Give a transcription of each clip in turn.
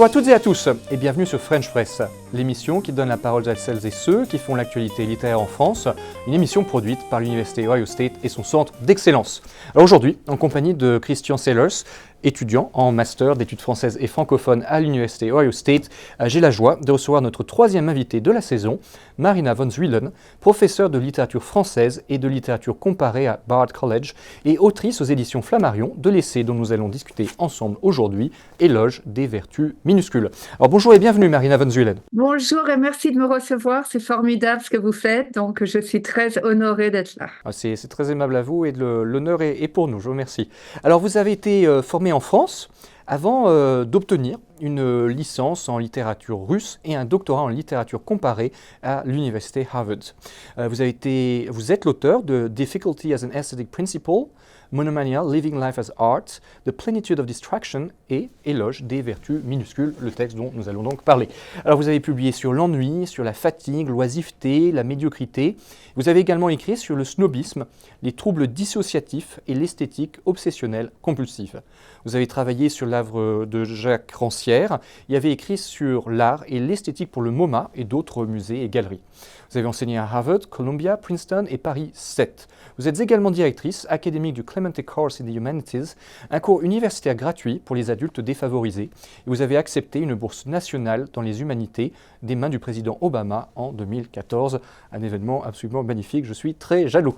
Bonjour à toutes et à tous et bienvenue sur French Press, l'émission qui donne la parole à celles et ceux qui font l'actualité littéraire en France, une émission produite par l'Université Ohio State et son centre d'excellence. Alors aujourd'hui, en compagnie de Christian Sellers, étudiant en master d'études françaises et francophones à l'Université Ohio State, j'ai la joie de recevoir notre troisième invitée de la saison, Marina von Zwielen, professeure de littérature française et de littérature comparée à Bard College et autrice aux éditions Flammarion de l'essai dont nous allons discuter ensemble aujourd'hui, Éloge des vertus minuscules. Alors bonjour et bienvenue Marina von Zwielen. Bonjour et merci de me recevoir, c'est formidable ce que vous faites, donc je suis très honorée d'être là. C'est très aimable à vous et l'honneur est pour nous, je vous remercie. Alors vous avez été formé en France avant d'obtenir une licence en littérature russe et un doctorat en littérature comparée à l'université Harvard. Vous êtes l'auteur de Difficulty as an Aesthetic Principle, Monomania, Living Life as Art, The Plenitude of Distraction et Éloge des vertus minuscules, le texte dont nous allons donc parler. Alors vous avez publié sur l'ennui, sur la fatigue, l'oisiveté, la médiocrité. Vous avez également écrit sur le snobisme, les troubles dissociatifs et l'esthétique obsessionnelle compulsive. Vous avez travaillé sur l'œuvre de Jacques Rancière et avez écrit sur l'art et l'esthétique pour le MoMA et d'autres musées et galeries. Vous avez enseigné à Harvard, Columbia, Princeton et Paris 7. Vous êtes également directrice académique du Clementi Course in the Humanities, un cours universitaire gratuit pour les adultes défavorisés. Et vous avez accepté une bourse nationale dans les humanités des mains du président Obama en 2014. Un événement absolument magnifique, je suis très jaloux.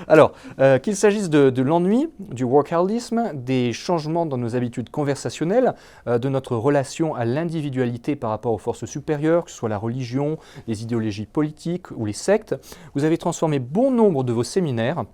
Alors, qu'il s'agisse de l'ennui, du workaholisme, des changements dans nos habitudes conversationnelles, de notre relation à l'individualité par rapport aux forces supérieures, que ce soit la religion, les idéologies politiques ou les sectes, vous avez transformé bon nombre de vos séminaires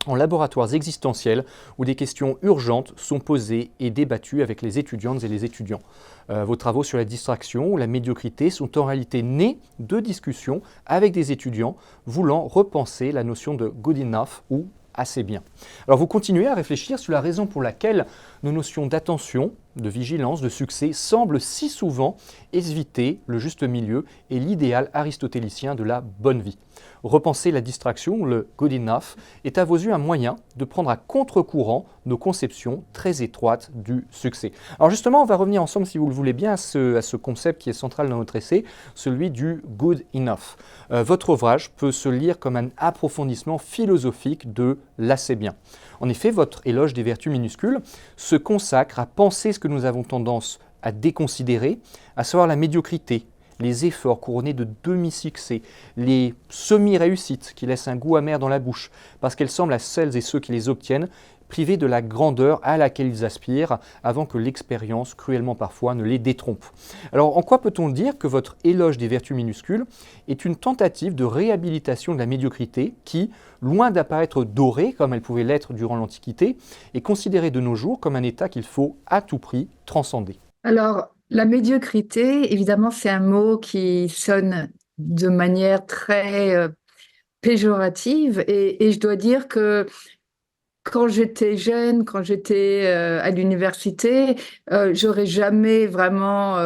en laboratoires existentiels où des questions urgentes sont posées et débattues avec les étudiantes et les étudiants. Vos travaux sur la distraction ou la médiocrité sont en réalité nés de discussions avec des étudiants voulant repenser la notion de good enough ou assez bien. Alors vous continuez à réfléchir sur la raison pour laquelle nos notions d'attention, de vigilance, de succès semblent si souvent éviter le juste milieu et l'idéal aristotélicien de la bonne vie. Repenser la distraction, le good enough, est à vos yeux un moyen de prendre à contre-courant nos conceptions très étroites du succès. Alors justement, on va revenir ensemble, si vous le voulez bien, à ce concept qui est central dans notre essai, celui du good enough. Votre ouvrage peut se lire comme un approfondissement philosophique de l'assez bien. En effet, votre éloge des vertus minuscules se consacre à penser ce que nous avons tendance à déconsidérer, à savoir la médiocrité, les efforts couronnés de demi-succès, les semi-réussites qui laissent un goût amer dans la bouche, parce qu'elles semblent à celles et ceux qui les obtiennent privés de la grandeur à laquelle ils aspirent avant que l'expérience, cruellement parfois, ne les détrompe. Alors, en quoi peut-on dire que votre éloge des vertus minuscules est une tentative de réhabilitation de la médiocrité qui, loin d'apparaître dorée comme elle pouvait l'être durant l'Antiquité, est considérée de nos jours comme un état qu'il faut à tout prix transcender? Alors, la médiocrité, évidemment, c'est un mot qui sonne de manière très péjorative et je dois dire que quand j'étais jeune, quand j'étais à l'université, j'aurais jamais vraiment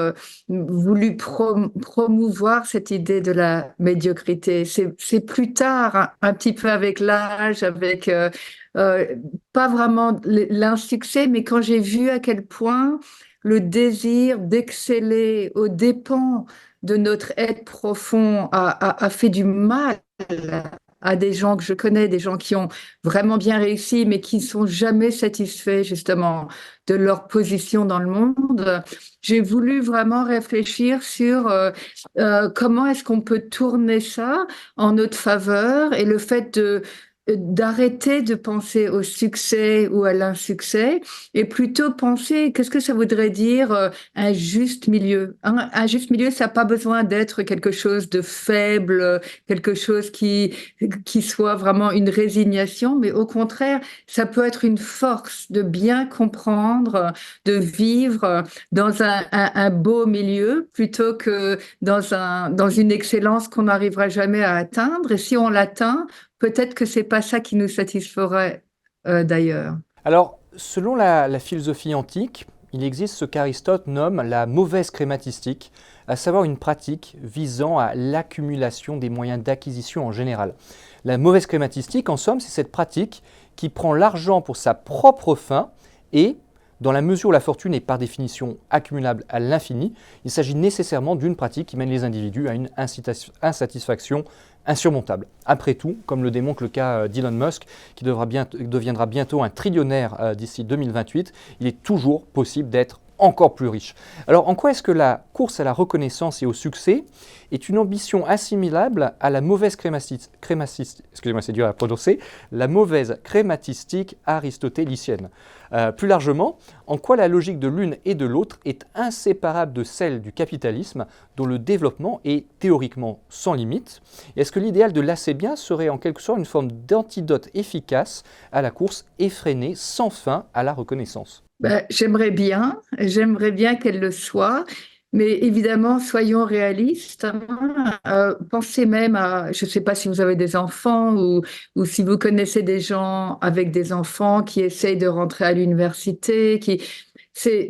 voulu promouvoir cette idée de la médiocrité. C'est plus tard, un petit peu avec l'âge, avec euh, pas vraiment l'insuccès, mais quand j'ai vu à quel point le désir d'exceller aux dépens de notre être profond a fait du mal à des gens que je connais, des gens qui ont vraiment bien réussi, mais qui ne sont jamais satisfaits justement de leur position dans le monde. J'ai voulu vraiment réfléchir sur comment est-ce qu'on peut tourner ça en notre faveur et le fait d'arrêter de penser au succès ou à l'insuccès et plutôt penser qu'est-ce que ça voudrait dire un juste milieu. Un juste milieu, ça n'a pas besoin d'être quelque chose de faible, quelque chose qui soit vraiment une résignation, mais au contraire, ça peut être une force de bien comprendre, de vivre dans un beau milieu plutôt que dans une excellence qu'on n'arrivera jamais à atteindre. Et si on l'atteint, peut-être que c'est pas ça qui nous satisferait d'ailleurs. Alors, selon la philosophie antique, il existe ce qu'Aristote nomme la mauvaise crématistique, à savoir une pratique visant à l'accumulation des moyens d'acquisition en général. La mauvaise crématistique, en somme, c'est cette pratique qui prend l'argent pour sa propre fin et Dans la mesure où la fortune est par définition accumulable à l'infini, il s'agit nécessairement d'une pratique qui mène les individus à une insatisfaction insurmontable. Après tout, comme le démontre le cas d'Elon Musk, qui deviendra bientôt un trillionnaire d'ici 2028, il est toujours possible d'être encore plus riche. Alors en quoi est-ce que la course à la reconnaissance et au succès est une ambition assimilable à la mauvaise excusez-moi, c'est dur à prononcer, la mauvaise crématistique aristotélicienne? Plus largement, en quoi la logique de l'une et de l'autre est inséparable de celle du capitalisme, dont le développement est théoriquement sans limite? Et est-ce que l'idéal de l'assez bien serait en quelque sorte une forme d'antidote efficace à la course effrénée sans fin à la reconnaissance? Ben, j'aimerais bien qu'elle le soit, mais évidemment, soyons réalistes, hein. Pensez même à, je ne sais pas si vous avez des enfants ou si vous connaissez des gens avec des enfants qui essayent de rentrer à l'université,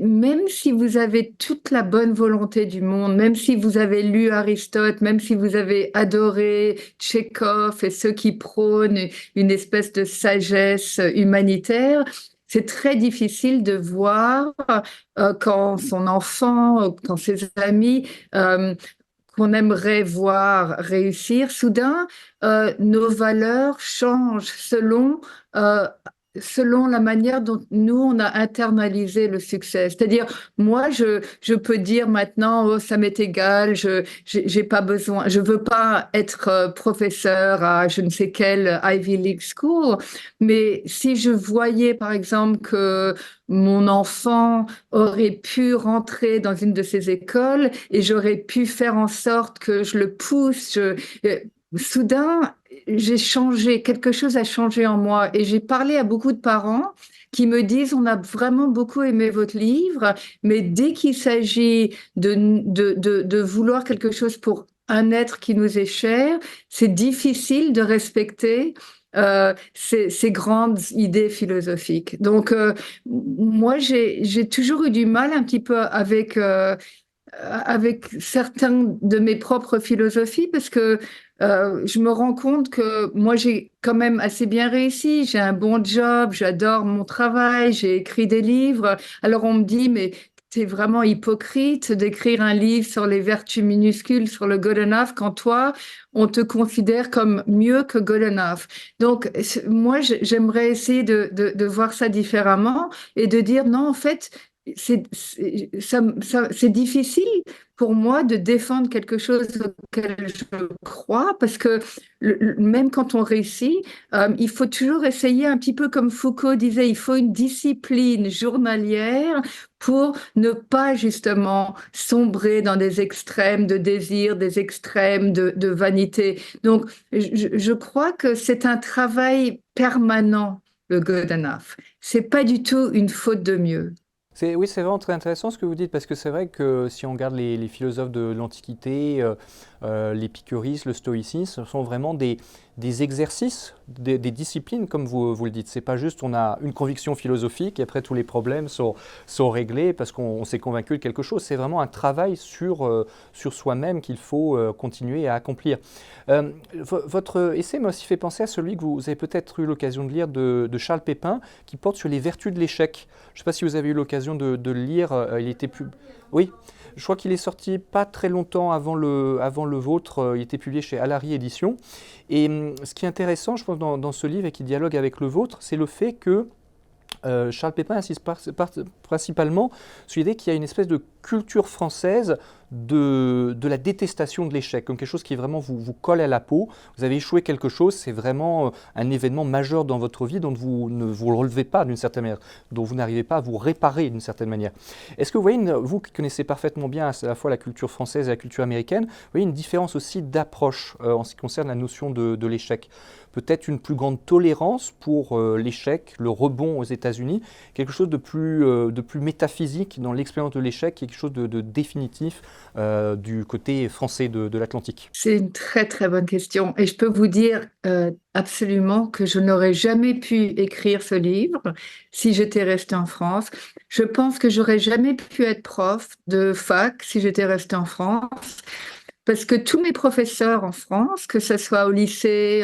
même si vous avez toute la bonne volonté du monde, même si vous avez lu Aristote, même si vous avez adoré Tchekhov et ceux qui prônent une espèce de sagesse humanitaire, c'est très difficile de voir quand son enfant, quand ses amis qu'on aimerait voir réussir, soudain, nos valeurs changent euh, selon la manière dont nous, on a internalisé le succès. C'est-à-dire, moi, je peux dire maintenant, oh, ça m'est égal, j'ai pas besoin, je veux pas être professeur à je ne sais quelle Ivy League School, mais si je voyais, par exemple, que mon enfant aurait pu rentrer dans une de ces écoles et j'aurais pu faire en sorte que je le pousse. Soudain, j'ai changé, quelque chose a changé en moi et j'ai parlé à beaucoup de parents qui me disent, on a vraiment beaucoup aimé votre livre, mais dès qu'il s'agit de vouloir quelque chose pour un être qui nous est cher, c'est difficile de respecter ces grandes idées philosophiques. Donc, moi, j'ai toujours eu du mal un petit peu avec certains de mes propres philosophies parce que je me rends compte que moi j'ai quand même assez bien réussi, j'ai un bon job, j'adore mon travail, j'ai écrit des livres. Alors on me dit mais c'est vraiment hypocrite d'écrire un livre sur les vertus minuscules, sur le good enough, quand toi, on te considère comme mieux que good enough. Donc, moi, j'aimerais essayer de voir ça différemment et de dire non, en fait, c'est difficile pour moi de défendre quelque chose auquel je crois parce que même quand on réussit, il faut toujours essayer un petit peu comme Foucault disait, il faut une discipline journalière pour ne pas justement sombrer dans des extrêmes de désir, des extrêmes de vanité. Donc, je crois que c'est un travail permanent, le good enough. C'est pas du tout une faute de mieux. Oui, c'est vraiment très intéressant ce que vous dites, parce que c'est vrai que si on regarde les philosophes de l'Antiquité, l'épicuriste, le stoïcisme, ce sont vraiment des exercices, des disciplines, comme vous le dites. C'est pas juste on a une conviction philosophique et après tous les problèmes sont réglés parce qu'on s'est convaincu de quelque chose. C'est vraiment un travail sur soi-même qu'il faut continuer à accomplir. Votre essai m'a aussi fait penser à celui que vous avez peut-être eu l'occasion de lire de Charles Pépin, qui porte sur les vertus de l'échec. Je ne sais pas si vous avez eu l'occasion de le lire. Il était Oui, je crois qu'il est sorti pas très longtemps avant le vôtre. Il était publié chez Alary Éditions. Et ce qui est intéressant, je pense, dans ce livre et qui dialogue avec le vôtre, c'est le fait que Charles Pépin insiste principalement sur l'idée qu'il y a une espèce de culture française de la détestation de l'échec, comme quelque chose qui vraiment vous colle à la peau. Vous avez échoué quelque chose, c'est vraiment un événement majeur dans votre vie dont vous ne vous relevez pas d'une certaine manière, dont vous n'arrivez pas à vous réparer d'une certaine manière. Est-ce que vous voyez, vous qui connaissez parfaitement bien à la fois la culture française et la culture américaine, vous voyez une différence aussi d'approche en ce qui concerne la notion de l'échec? Peut-être une plus grande tolérance pour l'échec, le rebond aux États-Unis, quelque chose de plus métaphysique dans l'expérience de l'échec, quelque chose de définitif du côté français de l'Atlantique. C'est une très très bonne question et je peux vous dire absolument que je n'aurais jamais pu écrire ce livre si j'étais restée en France. Je pense que j'aurais jamais pu être prof de fac si j'étais restée en France. Parce que tous mes professeurs en France, que ce soit au lycée,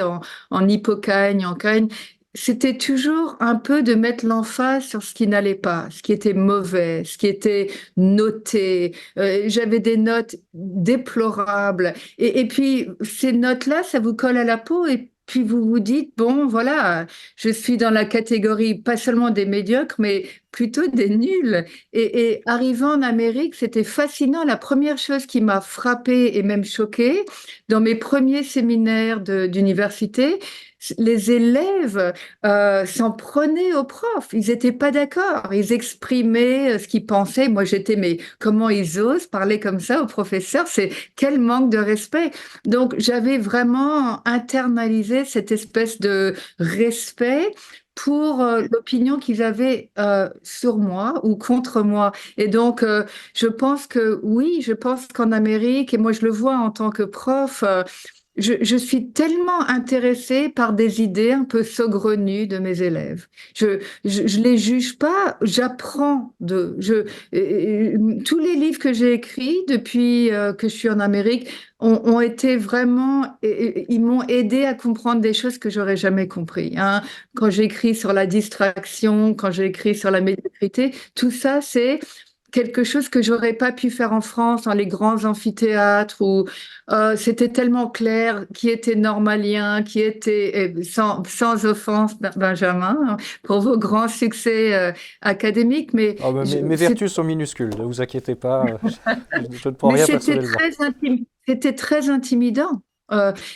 en Hippocagne, en Cagne, c'était toujours un peu de mettre l'emphase sur ce qui n'allait pas, ce qui était mauvais, ce qui était noté. J'avais des notes déplorables. Et puis, ces notes-là, ça vous colle à la peau et puis vous vous dites, bon, voilà, je suis dans la catégorie pas seulement des médiocres, mais plutôt des nuls. Et arrivant en Amérique, c'était fascinant. La première chose qui m'a frappée et même choquée, dans mes premiers séminaires d'université, les élèves s'en prenaient aux profs. Ils n'étaient pas d'accord. Ils exprimaient ce qu'ils pensaient. Moi, j'étais, mais comment ils osent parler comme ça aux professeurs? C'est quel manque de respect. Donc, j'avais vraiment internalisé cette espèce de respect pour l'opinion qu'ils avaient sur moi ou contre moi. Et donc, je pense que oui, je pense qu'en Amérique, et moi je le vois en tant que prof, je suis tellement intéressée par des idées un peu saugrenues de mes élèves. Je les juge pas, j'apprends de. Tous les livres que j'ai écrits depuis que je suis en Amérique ont été vraiment, ils m'ont aidé à comprendre des choses que j'aurais jamais compris, hein. Quand j'écris sur la distraction, quand j'écris sur la médiocrité, tout ça, c'est quelque chose que j'aurais pas pu faire en France, dans les grands amphithéâtres où c'était tellement clair qui était normalien, qui était, sans offense, Benjamin, hein, pour vos grands succès académiques, Ah bah, mes vertus sont minuscules, ne vous inquiétez pas, je ne prends mais rien personnellement. c'était très intimidant.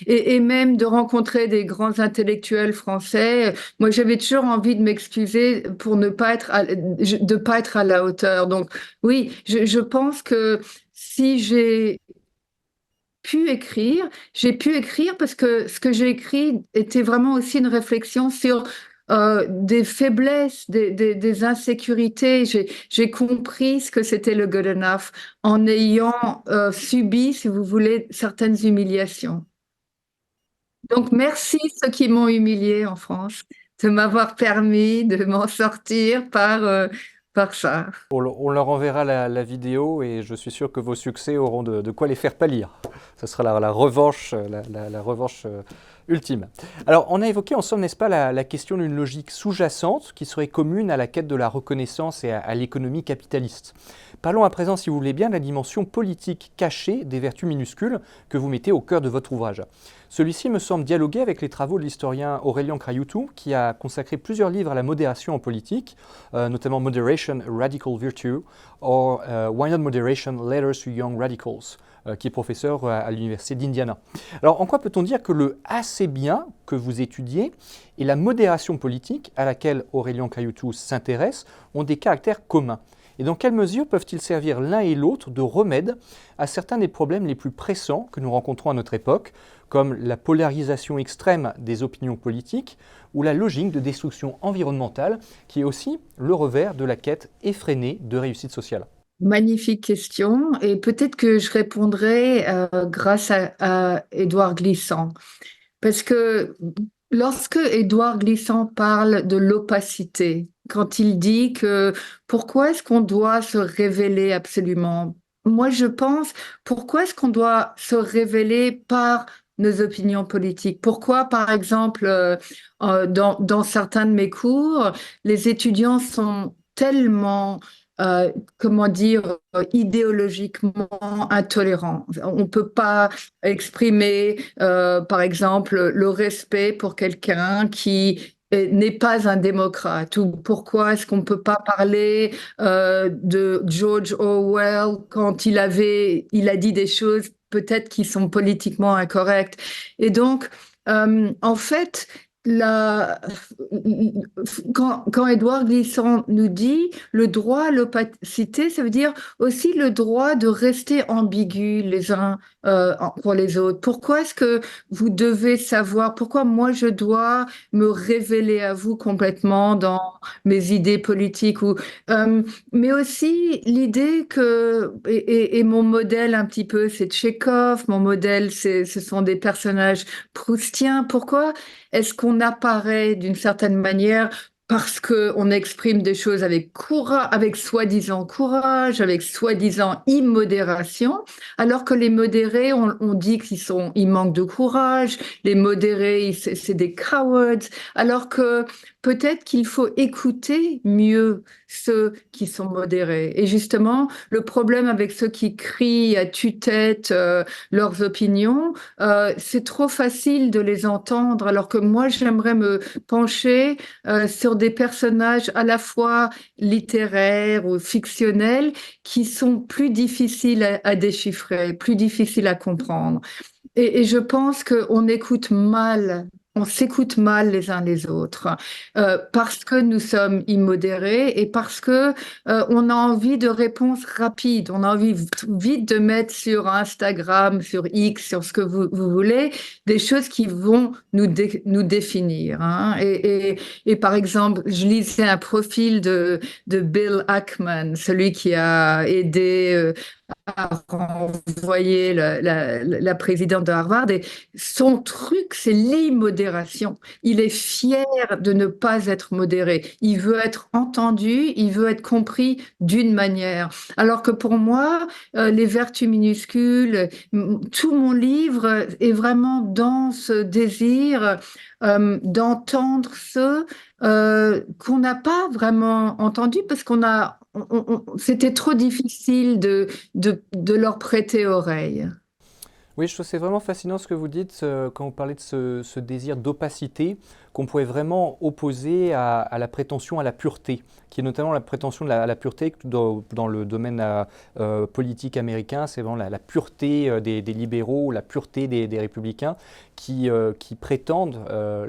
Et même de rencontrer des grands intellectuels français. Moi, j'avais toujours envie de m'excuser pour ne pas être de pas être à la hauteur. Donc, oui, je pense que si j'ai pu écrire parce que ce que j'ai écrit était vraiment aussi une réflexion sur des faiblesses, des insécurités. J'ai compris ce que c'était le good enough en ayant subi, si vous voulez, certaines humiliations. Donc, merci ceux qui m'ont humilié en France de m'avoir permis de m'en sortir par ça. On leur enverra la vidéo et je suis sûr que vos succès auront de quoi les faire pâlir. Ce sera la revanche, la revanche ultime. Alors, on a évoqué ensemble, n'est-ce pas, la question d'une logique sous-jacente qui serait commune à la quête de la reconnaissance et à l'économie capitaliste. Parlons à présent, si vous voulez bien, de la dimension politique cachée des vertus minuscules que vous mettez au cœur de votre ouvrage. Celui-ci me semble dialoguer avec les travaux de l'historien Aurélien Crayoutou, qui a consacré plusieurs livres à la modération en politique, notamment Moderation, a Radical Virtue, ou Why Not Moderation, Letters to Young Radicals, qui est professeur à l'université d'Indiana. Alors, en quoi peut-on dire que le assez bien que vous étudiez et la modération politique à laquelle Aurélien Crayoutou s'intéresse ont des caractères communs? Et dans quelle mesure peuvent-ils servir l'un et l'autre de remède à certains des problèmes les plus pressants que nous rencontrons à notre époque, comme la polarisation extrême des opinions politiques ou la logique de destruction environnementale, qui est aussi le revers de la quête effrénée de réussite sociale? Magnifique question. Et peut-être que je répondrai grâce à Édouard Glissant. Parce que lorsque Édouard Glissant parle de l'opacité, quand il dit que pourquoi est-ce qu'on doit se révéler absolument? Moi, je pense, pourquoi est-ce qu'on doit se révéler par nos opinions politiques? Pourquoi, par exemple, dans certains de mes cours, les étudiants sont tellement comment dire, idéologiquement intolérants. On ne peut pas exprimer, par exemple, le respect pour quelqu'un qui n'est pas un démocrate, ou pourquoi est-ce qu'on ne peut pas parler de George Orwell quand il a dit des choses peut-être qui sont politiquement incorrectes. Et donc, en fait, la, quand Édouard Glissant nous dit le droit à l'opacité, ça veut dire aussi le droit de rester ambigu les uns pour les autres. Pourquoi est-ce que vous devez savoir, pourquoi moi je dois me révéler à vous complètement dans mes idées politiques ou, euh, mais aussi l'idée que, et mon modèle un petit peu, c'est Tchekhov, mon modèle, ce sont des personnages proustiens. Pourquoi est-ce qu'on apparaît d'une certaine manière parce qu'on exprime des choses avec courage, avec soi-disant courage, avec soi-disant immodération, alors que les modérés, on dit ils manquent de courage, les modérés, c'est des cowards, alors que peut-être qu'il faut écouter mieux ceux qui sont modérés. Et justement, le problème avec ceux qui crient à tue-tête leurs opinions, c'est trop facile de les entendre, alors que moi, j'aimerais me pencher sur des personnages à la fois littéraires ou fictionnels qui sont plus difficiles à déchiffrer, plus difficiles à comprendre. Et je pense qu'on écoute mal, on s'écoute mal les uns les autres, parce que nous sommes immodérés et parce que on a envie de réponses rapides. On a envie vite de mettre sur Instagram, sur X, sur ce que vous voulez, des choses qui vont nous définir. Hein. Et par exemple, je lisais un profil de Bill Ackman, celui qui a aidé a renvoyé la présidente de Harvard. Et son truc, c'est l'immodération. Il est fier de ne pas être modéré. Il veut être entendu, il veut être compris d'une manière. Alors que pour moi, les vertus minuscules, tout mon livre est vraiment dans ce désir d'entendre ceux qu'on n'a pas vraiment entendus parce c'était trop difficile de leur prêter oreille. Oui, je trouve que c'est vraiment fascinant ce que vous dites quand vous parlez de ce désir d'opacité qu'on pourrait vraiment opposer à la prétention à la pureté, qui est notamment la prétention à la pureté dans le domaine politique américain, c'est vraiment la pureté des libéraux, la pureté des républicains qui prétendent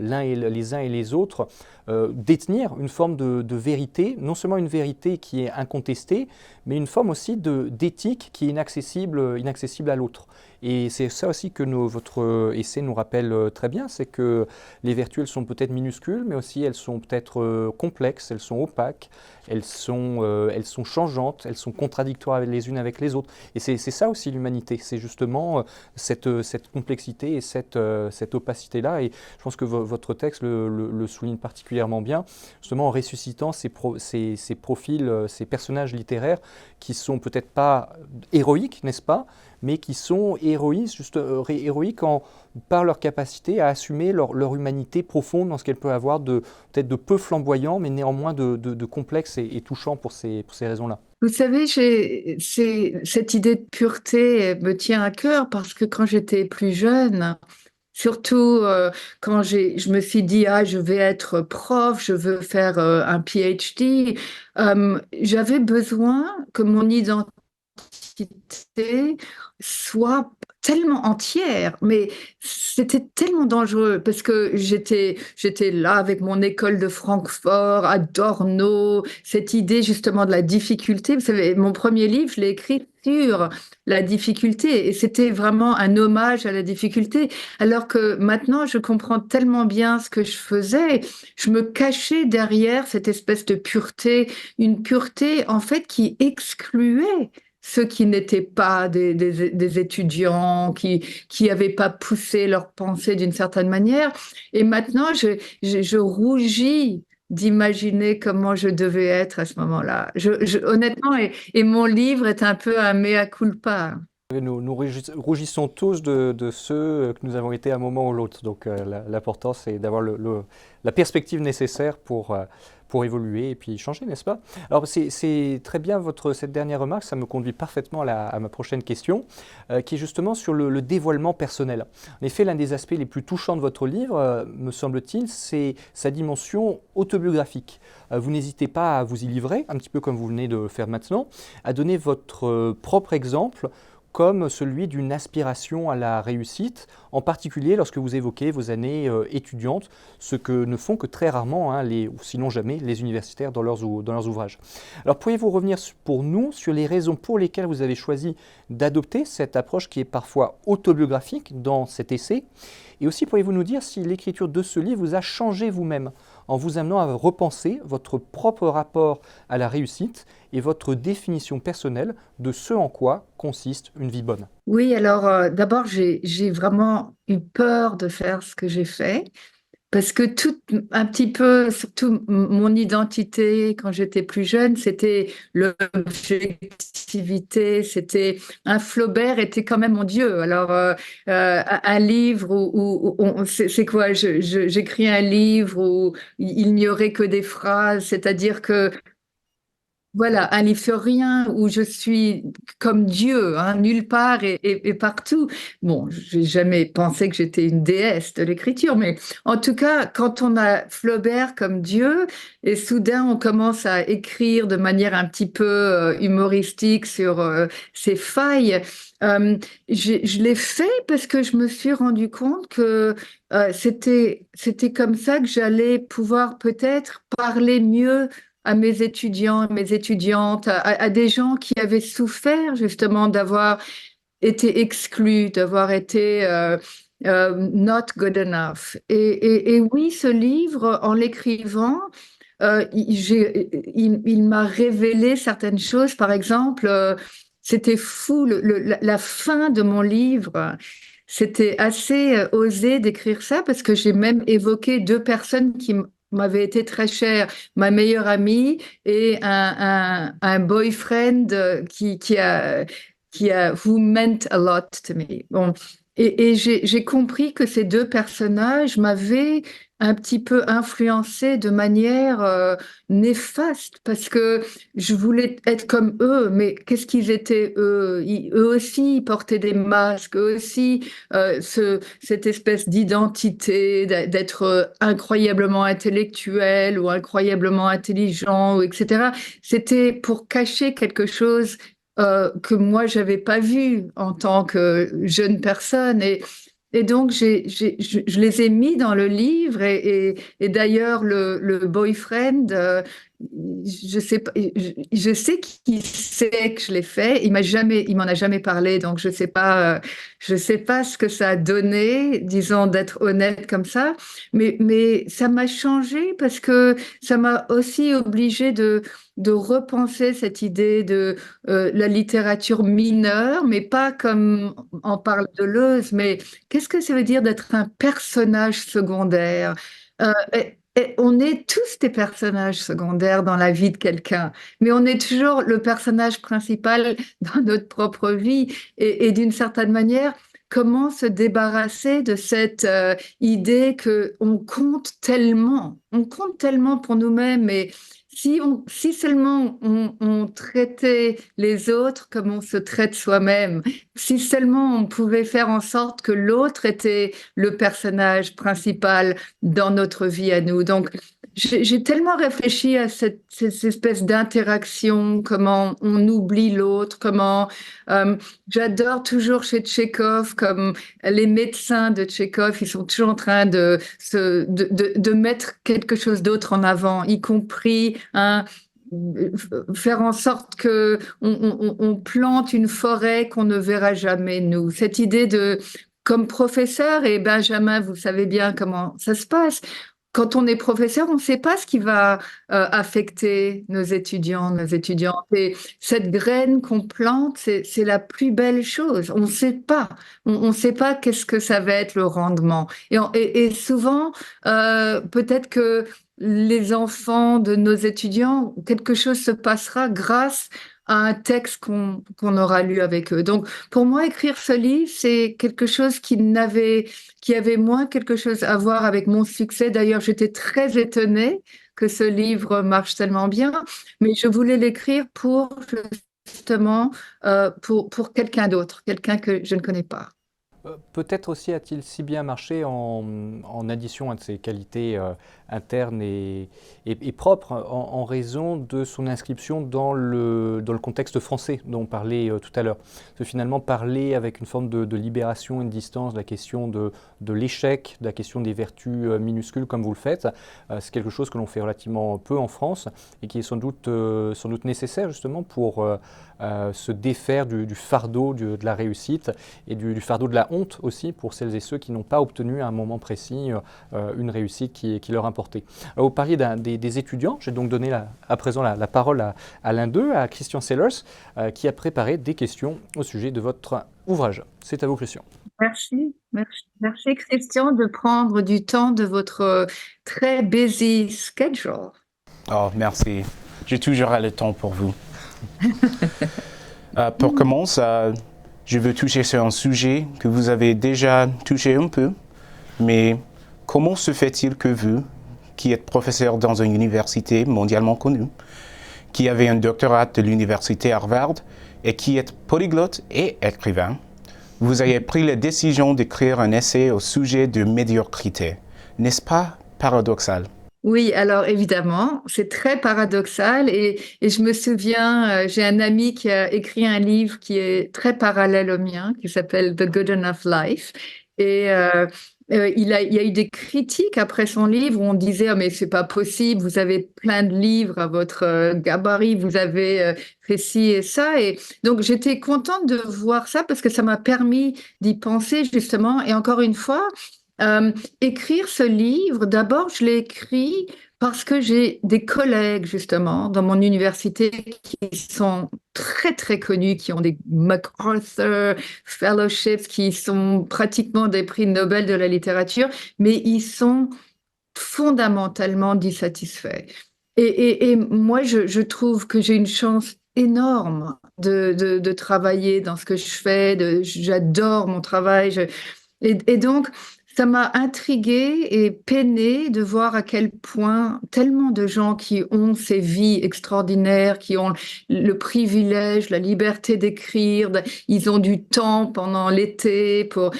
les uns et les autres détenir une forme de vérité, non seulement une vérité qui est incontestée, mais une forme aussi d'éthique qui est inaccessible à l'autre. Et c'est ça aussi que votre essai nous rappelle très bien, c'est que les vertus, elles sont peut-être minuscules, mais aussi elles sont peut-être complexes, elles sont opaques, elles sont changeantes, elles sont contradictoires les unes avec les autres. Et c'est ça aussi l'humanité, c'est justement cette complexité et cette opacité-là. Et je pense que votre texte le souligne particulièrement bien, justement en ressuscitant ces profils, ces personnages littéraires qui sont peut-être pas héroïques, n'est-ce pas, mais qui sont héroïques par leur capacité à assumer leur humanité profonde dans ce qu'elle peut avoir peut-être de peu flamboyant, mais néanmoins de complexe et touchant pour ces raisons-là. Vous savez, cette idée de pureté me tient à cœur parce que quand j'étais plus jeune, surtout quand je me suis dit, ah, je vais être prof, je veux faire un PhD, j'avais besoin que mon identité soit tellement entière, mais c'était tellement dangereux parce que j'étais là avec mon école de Francfort, Adorno, cette idée justement de la difficulté. Vous savez, mon premier livre, je l'ai écrit sur la difficulté et c'était vraiment un hommage à la difficulté. Alors que maintenant, je comprends tellement bien ce que je faisais. Je me cachais derrière cette espèce de pureté, une pureté en fait qui excluait ceux qui n'étaient pas des étudiants, qui n'avaient pas poussé leur pensée d'une certaine manière. Et maintenant, je rougis d'imaginer comment je devais être à ce moment-là. Honnêtement, et mon livre est un peu un mea culpa. Nous rougissons tous de ceux que nous avons été à un moment ou l'autre. Donc l'important, c'est d'avoir la perspective nécessaire pour évoluer et puis changer, n'est-ce pas? Alors c'est très bien cette dernière remarque, ça me conduit parfaitement à ma prochaine question, qui est justement sur le dévoilement personnel. En effet, l'un des aspects les plus touchants de votre livre, me semble-t-il, c'est sa dimension autobiographique. Vous n'hésitez pas à vous y livrer, un petit peu comme vous venez de le faire maintenant, à donner votre propre exemple comme celui d'une aspiration à la réussite, en particulier lorsque vous évoquez vos années étudiantes, ce que ne font que très rarement, ou sinon jamais, les universitaires dans leurs ouvrages. Alors pourriez-vous revenir pour nous sur les raisons pour lesquelles vous avez choisi d'adopter cette approche qui est parfois autobiographique dans cet essai, et aussi pourriez-vous nous dire si l'écriture de ce livre vous a changé vous-même, en vous amenant à repenser votre propre rapport à la réussite et votre définition personnelle de ce en quoi consiste une vie bonne. Oui, alors d'abord, j'ai vraiment eu peur de faire ce que j'ai fait. parce que tout, un petit peu, surtout mon identité quand j'étais plus jeune, c'était l'objectivité, c'était un Flaubert était quand même mon Dieu. Alors un livre c'est quoi? J'écris un livre où il n'y aurait que des phrases, c'est-à-dire que voilà, un livre sur rien où je suis comme Dieu, hein, nulle part et partout. Bon, j'ai jamais pensé que j'étais une déesse de l'écriture, mais en tout cas, quand on a Flaubert comme Dieu et soudain on commence à écrire de manière un petit peu humoristique sur ses failles, euh, je l'ai fait parce que je me suis rendu compte que c'était comme ça que j'allais pouvoir peut-être parler mieux à mes étudiants, mes étudiantes, à des gens qui avaient souffert justement d'avoir été exclus, d'avoir été not good enough. Et oui, ce livre, en l'écrivant, il m'a révélé certaines choses. Par exemple, c'était fou, la fin de mon livre. C'était assez osé d'écrire ça parce que j'ai même évoqué deux personnes qui m'avaient été très chères, ma meilleure amie et un boyfriend who meant a lot to me. Bon. Et j'ai compris que ces deux personnages m'avaient un petit peu influencée de manière néfaste parce que je voulais être comme eux, mais qu'est-ce qu'ils étaient eux? Eux aussi, ils portaient des masques, eux aussi, cette espèce d'identité, d'être incroyablement intellectuel ou incroyablement intelligent, ou etc. C'était pour cacher quelque chose que moi j'avais pas vu en tant que jeune personne et donc je les ai mis dans le livre et d'ailleurs le boyfriend je sais pas je sais qu'il sait que je l'ai fait il m'en a jamais parlé donc je sais pas ce que ça a donné disons d'être honnête comme ça mais ça m'a changé parce que ça m'a aussi obligé de repenser cette idée de la littérature mineure, mais pas comme on parle de Deleuze, mais qu'est-ce que ça veut dire d'être un personnage secondaire? Et on est tous des personnages secondaires dans la vie de quelqu'un, mais on est toujours le personnage principal dans notre propre vie. Et d'une certaine manière, comment se débarrasser de cette idée que on compte tellement pour nous-mêmes, et si seulement on traitait les autres comme on se traite soi-même, si seulement on pouvait faire en sorte que l'autre était le personnage principal dans notre vie à nous. Donc, j'ai tellement réfléchi à cette espèce d'interaction, comment on oublie l'autre, comment j'adore toujours chez Tchekhov, comme les médecins de Tchekhov, ils sont toujours en train de mettre quelque chose d'autre en avant, y compris faire en sorte que on plante une forêt qu'on ne verra jamais, nous. Cette idée de, comme professeur, et Benjamin, vous savez bien comment ça se passe. Quand on est professeur, on ne sait pas ce qui va affecter nos étudiants, nos étudiantes. Et cette graine qu'on plante, c'est la plus belle chose. On ne sait pas. On ne sait pas qu'est-ce que ça va être le rendement. Et souvent, peut-être que les enfants de nos étudiants, quelque chose se passera grâce à un texte qu'on aura lu avec eux. Donc, pour moi, écrire ce livre, c'est quelque chose qui avait moins quelque chose à voir avec mon succès. D'ailleurs, j'étais très étonnée que ce livre marche tellement bien, mais je voulais l'écrire pour justement pour quelqu'un d'autre, quelqu'un que je ne connais pas. Peut-être aussi a-t-il si bien marché en addition à de ses qualités internes et propres en raison de son inscription dans le contexte français dont on parlait tout à l'heure. Parce que finalement, parler avec une forme de libération et de distance de la question de l'échec, de la question des vertus minuscules comme vous le faites, c'est quelque chose que l'on fait relativement peu en France et qui est sans doute nécessaire justement pour se défaire du fardeau de la réussite et du fardeau de la honte aussi pour celles et ceux qui n'ont pas obtenu à un moment précis une réussite qui leur importait. Vous parliez des étudiants, j'ai donc donné à présent la parole à l'un d'eux, à Christian Sellers, qui a préparé des questions au sujet de votre ouvrage. C'est à vous, Christian. Merci Christian de prendre du temps de votre très busy schedule. Oh, merci. J'ai toujours le temps pour vous. Pour commencer, je veux toucher sur un sujet que vous avez déjà touché un peu, mais comment se fait-il que vous, qui êtes professeur dans une université mondialement connue, qui avez un doctorat de l'université Harvard et qui êtes polyglotte et écrivain, vous ayez pris la décision d'écrire un essai au sujet de médiocrité? N'est-ce pas paradoxal? Oui, alors évidemment, c'est très paradoxal et je me souviens, j'ai un ami qui a écrit un livre qui est très parallèle au mien, qui s'appelle The Good Enough Life. Et il y a eu des critiques après son livre où on disait, oh, mais c'est pas possible, vous avez plein de livres à votre gabarit, vous avez fait ci et ça. Et donc j'étais contente de voir ça parce que ça m'a permis d'y penser justement. Et encore une fois, écrire ce livre, d'abord, je l'ai écrit parce que j'ai des collègues, justement, dans mon université qui sont très, très connus, qui ont des MacArthur Fellowships, qui sont pratiquement des prix Nobel de la littérature, mais ils sont fondamentalement dissatisfaits. Et moi, je trouve que j'ai une chance énorme de travailler dans ce que je fais. J'adore mon travail. Et donc, ça m'a intriguée et peinée de voir à quel point tellement de gens qui ont ces vies extraordinaires, qui ont le privilège, la liberté d'écrire, ils ont du temps pendant l'été pour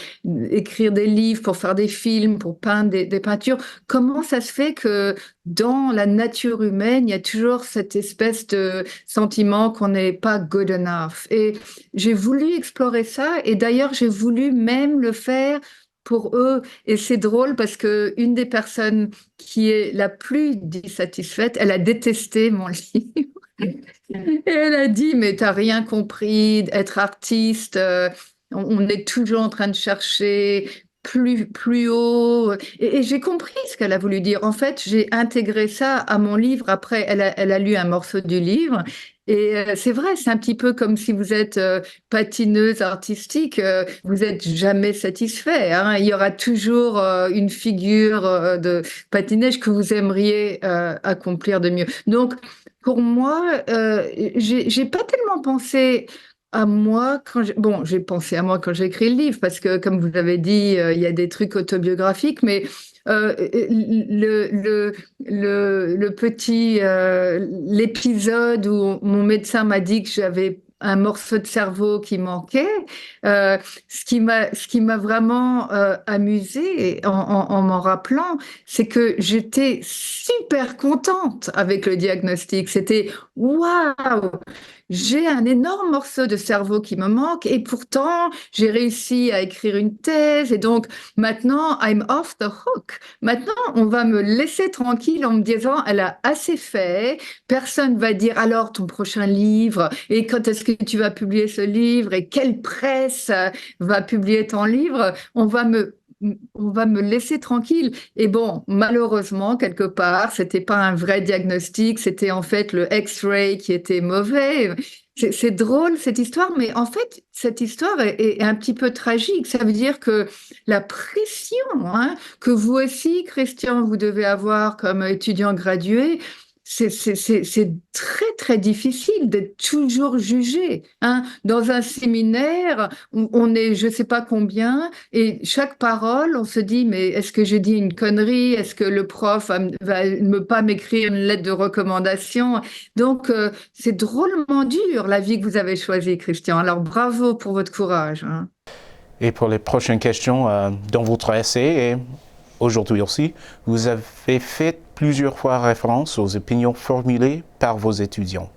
écrire des livres, pour faire des films, pour peindre des peintures. Comment ça se fait que dans la nature humaine, il y a toujours cette espèce de sentiment qu'on n'est pas good enough? Et j'ai voulu explorer ça et d'ailleurs, j'ai voulu même le faire pour eux. Et c'est drôle parce que une des personnes qui est la plus dissatisfaite, elle a détesté mon livre. Et elle a dit, mais t'as rien compris, être artiste, on est toujours en train de chercher plus haut. Et j'ai compris ce qu'elle a voulu dire. En fait, j'ai intégré ça à mon livre. Après, elle a lu un morceau du livre. Et c'est vrai, c'est un petit peu comme si vous êtes patineuse artistique, vous êtes jamais satisfait, hein. Il y aura toujours une figure de patinage que vous aimeriez accomplir de mieux. Donc, pour moi, j'ai pas tellement pensé à moi bon, j'ai pensé à moi quand j'ai écrit le livre parce que, comme vous avez dit, il y a des trucs autobiographiques, mais le petit l'épisode où mon médecin m'a dit que j'avais un morceau de cerveau qui manquait, euh, ce qui m'a vraiment amusée en m'en rappelant, c'est que j'étais super contente avec le diagnostic. C'était waouh, j'ai un énorme morceau de cerveau qui me manque et pourtant j'ai réussi à écrire une thèse et donc maintenant I'm off the hook. Maintenant on va me laisser tranquille en me disant elle a assez fait. Personne va dire alors ton prochain livre et quand est-ce que tu vas publier ce livre et quelle presse va publier ton livre. On va me laisser tranquille. Et bon, malheureusement, quelque part, c'était pas un vrai diagnostic, c'était en fait le X-ray qui était mauvais. C'est drôle cette histoire, mais en fait, cette histoire est un petit peu tragique. Ça veut dire que la pression, hein, que vous aussi, Christian, vous devez avoir comme étudiant gradué, c'est très, très difficile d'être toujours jugé, hein. Dans un séminaire, on est je sais pas combien, et chaque parole, on se dit, mais est-ce que j'ai dit une connerie? Est-ce que le prof va me pas m'écrire une lettre de recommandation? Donc, c'est drôlement dur, la vie que vous avez choisie, Christian. Alors, bravo pour votre courage, hein. Et pour les prochaines questions, dans votre essai et aujourd'hui aussi, vous avez fait plusieurs fois référence aux opinions formulées par vos étudiants.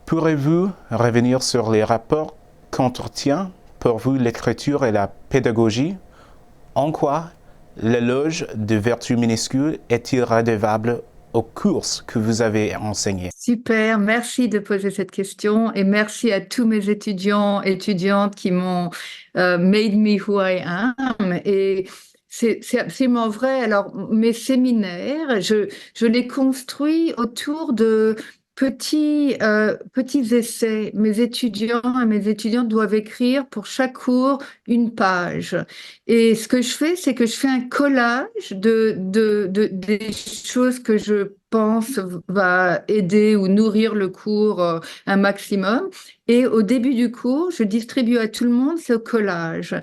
Pourrez-vous revenir sur les rapports qu'entretient pour vous l'écriture et la pédagogie? En quoi l'éloge de vertus minuscules est-il redevable aux courses que vous avez enseignées? Super, merci de poser cette question et merci à tous mes étudiants, étudiantes qui m'ont made me who I am. Et c'est absolument vrai. Alors, mes séminaires, je les construis autour de petits essais. Mes étudiants et mes étudiantes doivent écrire pour chaque cours une page. Et ce que je fais, c'est que je fais un collage des choses que je pense va aider ou nourrir le cours un maximum. Et au début du cours, je distribue à tout le monde ce collage.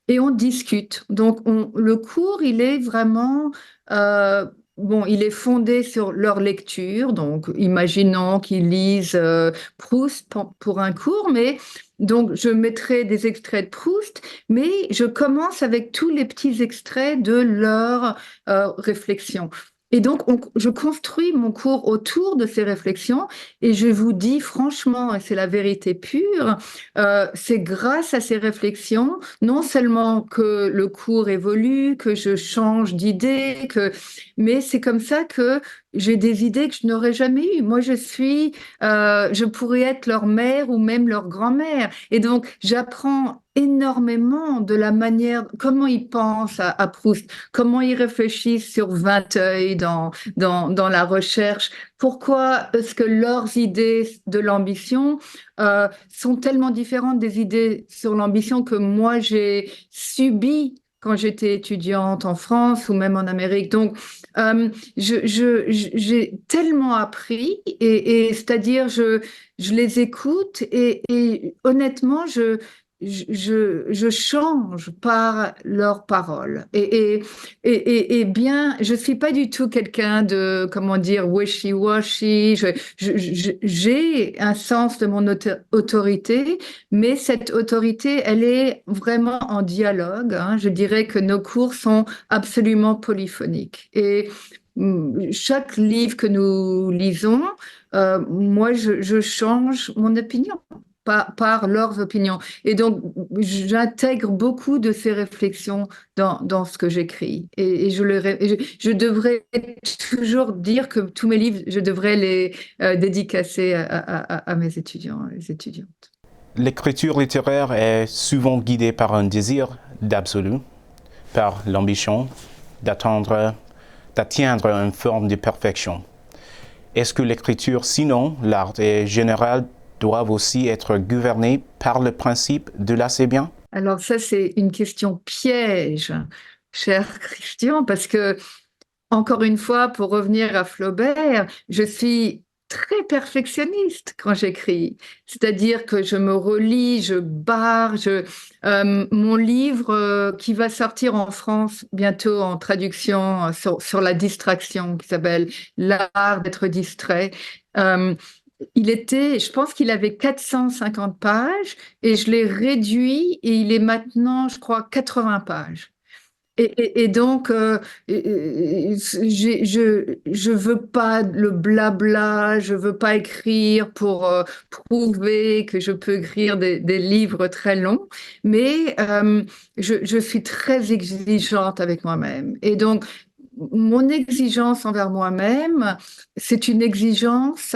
Et on discute. Donc, le cours, il est vraiment... bon, il est fondé sur leur lecture, donc imaginons qu'ils lisent Proust pour un cours, mais donc je mettrai des extraits de Proust, mais je commence avec tous les petits extraits de leur réflexion. Et donc, je construis mon cours autour de ces réflexions et je vous dis franchement, et c'est la vérité pure, c'est grâce à ces réflexions, non seulement que le cours évolue, que je change d'idée, mais c'est comme ça que j'ai des idées que je n'aurais jamais eues. Moi, je pourrais être leur mère ou même leur grand-mère. Et donc, j'apprends énormément de la manière, comment ils pensent à Proust, comment ils réfléchissent sur Vinteuil dans la recherche, pourquoi est-ce que leurs idées de l'ambition sont tellement différentes des idées sur l'ambition que moi j'ai subies quand j'étais étudiante en France ou même en Amérique. Donc, j'ai tellement appris et c'est-à-dire je les écoute et honnêtement, je change par leurs paroles. Et bien, je suis pas du tout quelqu'un de, comment dire, wishy-washy. J'ai un sens de mon autorité, mais cette autorité, elle est vraiment en dialogue, hein. Je dirais que nos cours sont absolument polyphoniques. Et chaque livre que nous lisons, moi, je change mon opinion par leurs opinions. Et donc, j'intègre beaucoup de ces réflexions dans ce que j'écris. Et je devrais toujours dire que tous mes livres, je devrais les dédicacer à mes étudiants et étudiantes. L'écriture littéraire est souvent guidée par un désir d'absolu, par l'ambition d'atteindre une forme de perfection. Est-ce que l'écriture, sinon l'art en général, doivent aussi être gouvernés par le principe de l'assez bien? Alors ça, c'est une question piège, cher Christian, parce que, encore une fois, pour revenir à Flaubert, je suis très perfectionniste quand j'écris. C'est-à-dire que je me relis, je barre. Mon livre qui va sortir en France bientôt en traduction sur la distraction, qui s'appelle L'art d'être distrait. Je pense qu'il avait 450 pages et je l'ai réduit et il est maintenant, je crois, 80 pages. Et donc, je veux pas le blabla, je veux pas écrire pour prouver que je peux écrire des livres très longs, mais je suis très exigeante avec moi-même. Et donc, mon exigence envers moi-même, c'est une exigence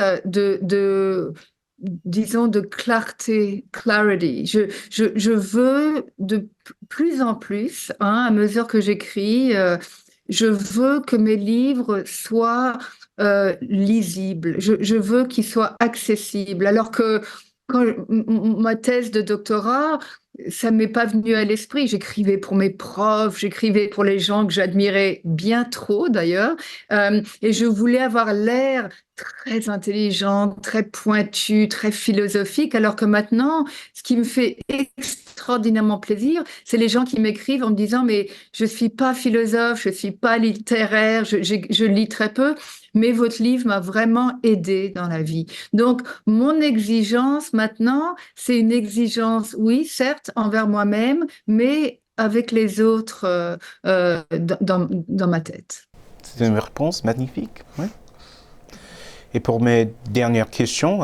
disons, de clarté, clarity. Je veux de plus en plus, hein, à mesure que j'écris, je veux que mes livres soient lisibles. Je veux qu'ils soient accessibles. Alors que quand ma thèse de doctorat, ça m'est pas venu à l'esprit. J'écrivais pour mes profs, j'écrivais pour les gens que j'admirais bien trop d'ailleurs, et je voulais avoir l'air très intelligente, très pointue, très philosophique, alors que maintenant, ce qui me fait extraordinairement plaisir, c'est les gens qui m'écrivent en me disant mais je suis pas philosophe, je suis pas littéraire, je lis très peu, mais votre livre m'a vraiment aidé dans la vie. Donc, mon exigence maintenant, c'est une exigence, oui, certes, envers moi-même, mais avec les autres dans ma tête. C'est une réponse magnifique. Oui. Et pour mes dernières questions,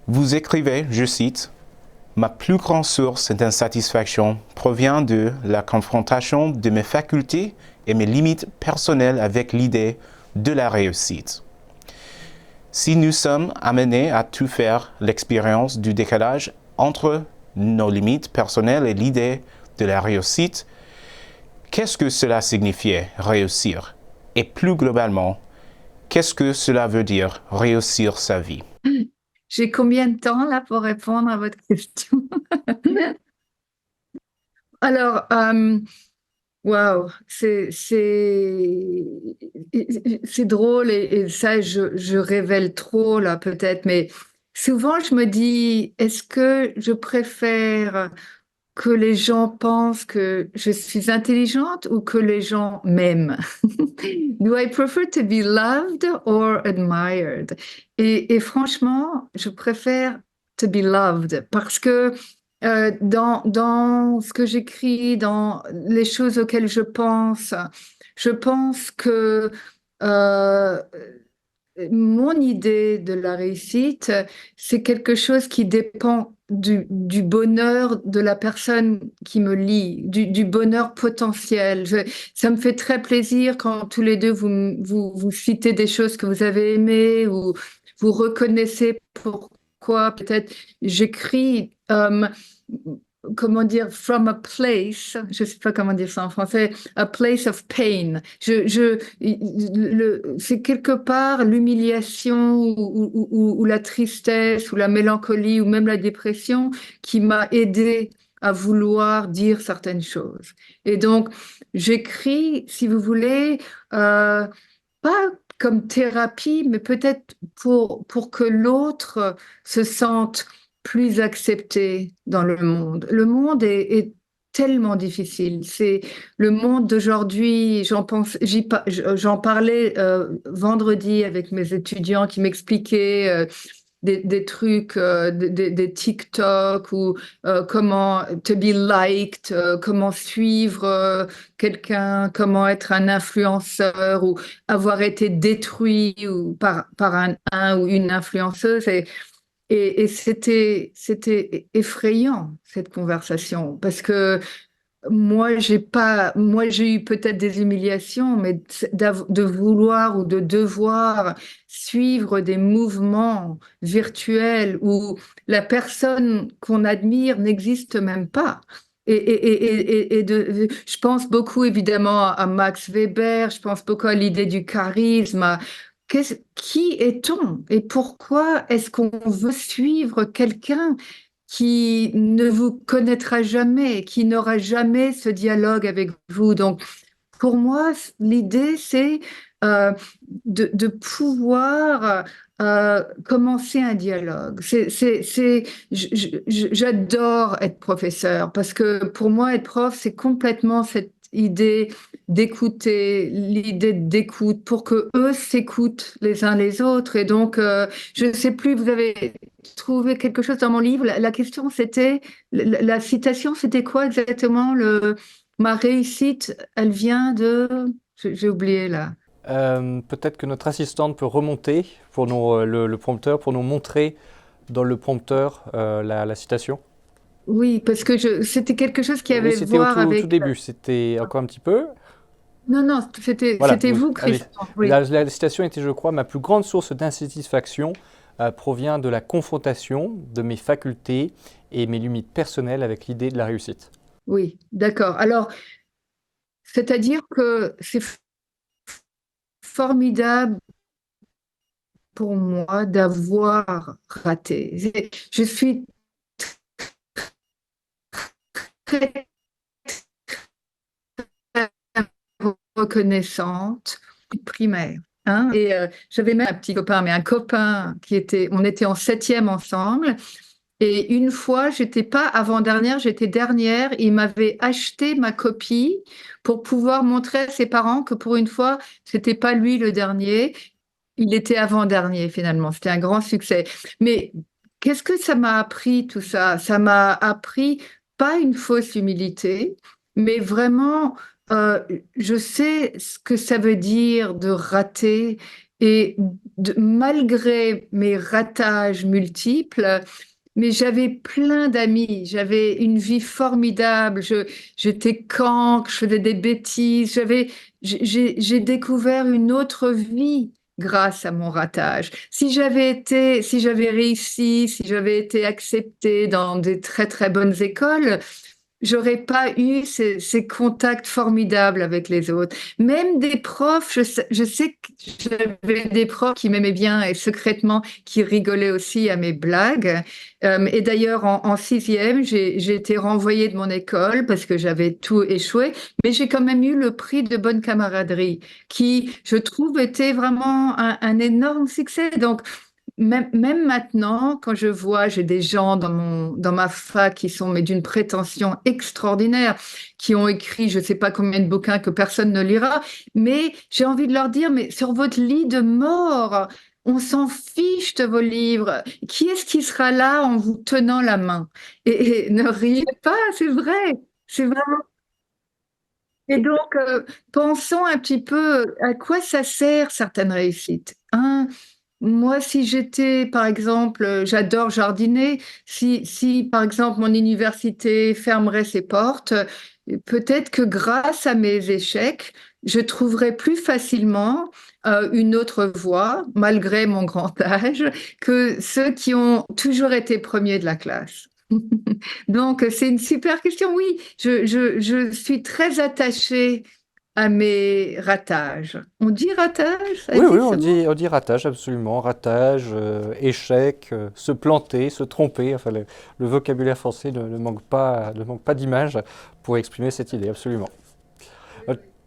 vous écrivez, je cite, « Ma plus grande source d'insatisfaction provient de la confrontation de mes facultés et mes limites personnelles avec l'idée de la réussite. Si nous sommes amenés à tout faire l'expérience du décalage entre nos limites personnelles et l'idée de la Qu'est-ce que cela veut dire, réussir sa vie? J'ai combien de temps là pour répondre à votre question? Alors, waouh, c'est drôle et ça, je révèle trop là peut-être, mais souvent je me dis, est-ce que je préfère que les gens pensent que je suis intelligente ou que les gens m'aiment? Do I prefer to be loved or admired? Et franchement, je préfère to be loved parce que dans ce que j'écris, dans les choses auxquelles je pense que euh, mon idée de la réussite, c'est quelque chose qui dépend du bonheur de la personne qui me lit, du bonheur potentiel. Ça me fait très plaisir quand tous les deux vous citez des choses que vous avez aimées ou vous reconnaissez pourquoi peut-être j'écris. Comment dire, from a place, je ne sais pas comment dire ça en français, a place of pain. C'est quelque part l'humiliation ou la tristesse ou la mélancolie ou même la dépression qui m'a aidé à vouloir dire certaines choses. Et donc, j'écris, si vous voulez, pas comme thérapie, mais peut-être pour que l'autre se sente plus accepté dans le monde. Le monde est tellement difficile. C'est le monde d'aujourd'hui. J'en parlais vendredi avec mes étudiants qui m'expliquaient des trucs, des TikTok ou comment to be liked, comment suivre quelqu'un, comment être un influenceur ou avoir été détruit ou par un ou une influenceuse. Et c'était effrayant, cette conversation, parce que moi, j'ai eu peut-être des humiliations, mais de vouloir ou de devoir suivre des mouvements virtuels où la personne qu'on admire n'existe même pas. Je pense beaucoup évidemment à Max Weber, je pense beaucoup à l'idée du charisme. Qui est-on et pourquoi est-ce qu'on veut suivre quelqu'un qui ne vous connaîtra jamais, qui n'aura jamais ce dialogue avec vous? Donc, pour moi, l'idée, c'est euh, de pouvoir commencer un dialogue. J'adore être professeur parce que pour moi, être prof, c'est complètement cette idée d'écouter, l'idée d'écoute pour que eux s'écoutent les uns les autres. Et donc, je ne sais plus, vous avez trouvé quelque chose dans mon livre. La question, c'était, la citation, c'était quoi exactement? Ma réussite, elle vient de... J'ai oublié là. Peut-être que notre assistante peut remonter pour le prompteur, pour nous montrer dans le prompteur la citation. Oui, parce que c'était quelque chose qui Oui, avait à c'était voir au tout avec... début, c'était encore un petit peu. Non, non, Voilà, c'était oui, vous, allez. Christian. Oui. La citation était, je crois, ma plus grande source d'insatisfaction provient de la confrontation de mes facultés et mes limites personnelles avec l'idée de la réussite. Oui, d'accord. Alors, c'est-à-dire que c'est formidable pour moi d'avoir raté. Je suis très, très reconnaissante primaire. Hein, et j'avais même un petit copain, mais un copain on était en septième ensemble. Et une fois, j'étais pas avant-dernière, j'étais dernière. Il m'avait acheté ma copie pour pouvoir montrer à ses parents que pour une fois, c'était pas lui le dernier. Il était avant-dernier finalement. C'était un grand succès. Mais qu'est-ce que ça m'a appris tout ça? Ça m'a appris pas une fausse humilité, mais vraiment, euh, je sais ce que ça veut dire de rater et malgré mes ratages multiples, mais j'avais plein d'amis, j'avais une vie formidable, j'étais cancre, je faisais des bêtises, j'ai découvert une autre vie grâce à mon ratage. Si j'avais réussi, si j'avais été acceptée dans des très très bonnes écoles, j'aurais pas eu ces contacts formidables avec les autres. Même des profs, je sais que j'avais des profs qui m'aimaient bien et secrètement qui rigolaient aussi à mes blagues. Et d'ailleurs, en sixième, j'ai été renvoyée de mon école parce que j'avais tout échoué, mais j'ai quand même eu le prix de bonne camaraderie qui, je trouve, était vraiment un énorme succès. Donc, même maintenant, quand je vois, j'ai des gens dans ma fac qui sont mais d'une prétention extraordinaire, qui ont écrit je ne sais pas combien de bouquins que personne ne lira, mais j'ai envie de leur dire, mais sur votre lit de mort, on s'en fiche de vos livres. Qui est-ce qui sera là en vous tenant la main? Et ne riez pas, c'est vrai. C'est vraiment. Et donc, pensons un petit peu à quoi ça sert certaines réussites. Moi, si j'étais, par exemple, j'adore jardiner, si, par exemple, mon université fermerait ses portes, peut-être que grâce à mes échecs, je trouverais plus facilement une autre voie, malgré mon grand âge, que ceux qui ont toujours été premiers de la classe. Donc, c'est une super question. Oui, je suis très attachée à mes ratages. On dit ratage, ça Oui, oui, existe ce mot? on dit ratage, absolument. Ratage, échec, se planter, se tromper. Enfin, le vocabulaire français ne manque pas d'images pour exprimer cette idée, absolument.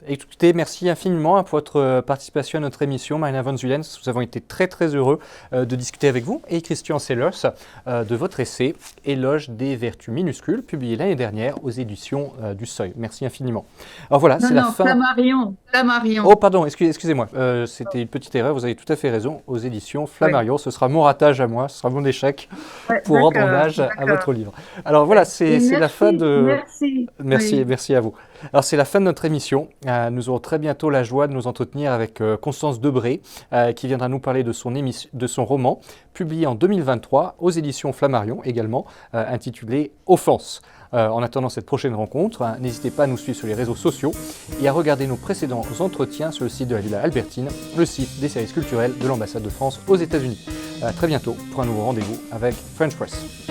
Écoutez, merci infiniment pour votre participation à notre émission, Marina Van Zulens. Nous avons été très très heureux de discuter avec vous et Christian Sellers de votre essai Éloge des vertus minuscules, publié l'année dernière aux éditions du Seuil. Merci infiniment. Alors voilà, c'est la fin. Flammarion, Flammarion. Oh, pardon, excusez-moi, c'était une petite erreur, vous avez tout à fait raison. Aux éditions Flammarion, ce sera mon ratage à moi, ce sera mon échec Ouais, pour rendre d'accord, hommage à d'accord. votre livre. Alors voilà, Et c'est la fin de. Merci. Merci, Oui. merci à vous. Alors c'est la fin de notre émission. Nous aurons très bientôt la joie de nous entretenir avec Constance Debré, qui viendra nous parler de son roman, publié en 2023 aux éditions Flammarion également, intitulé Offense. En attendant cette prochaine rencontre, n'hésitez pas à nous suivre sur les réseaux sociaux et à regarder nos précédents entretiens sur le site de la Villa Albertine, le site des services culturels de l'ambassade de France aux États-Unis. À très bientôt pour un nouveau rendez-vous avec French Press.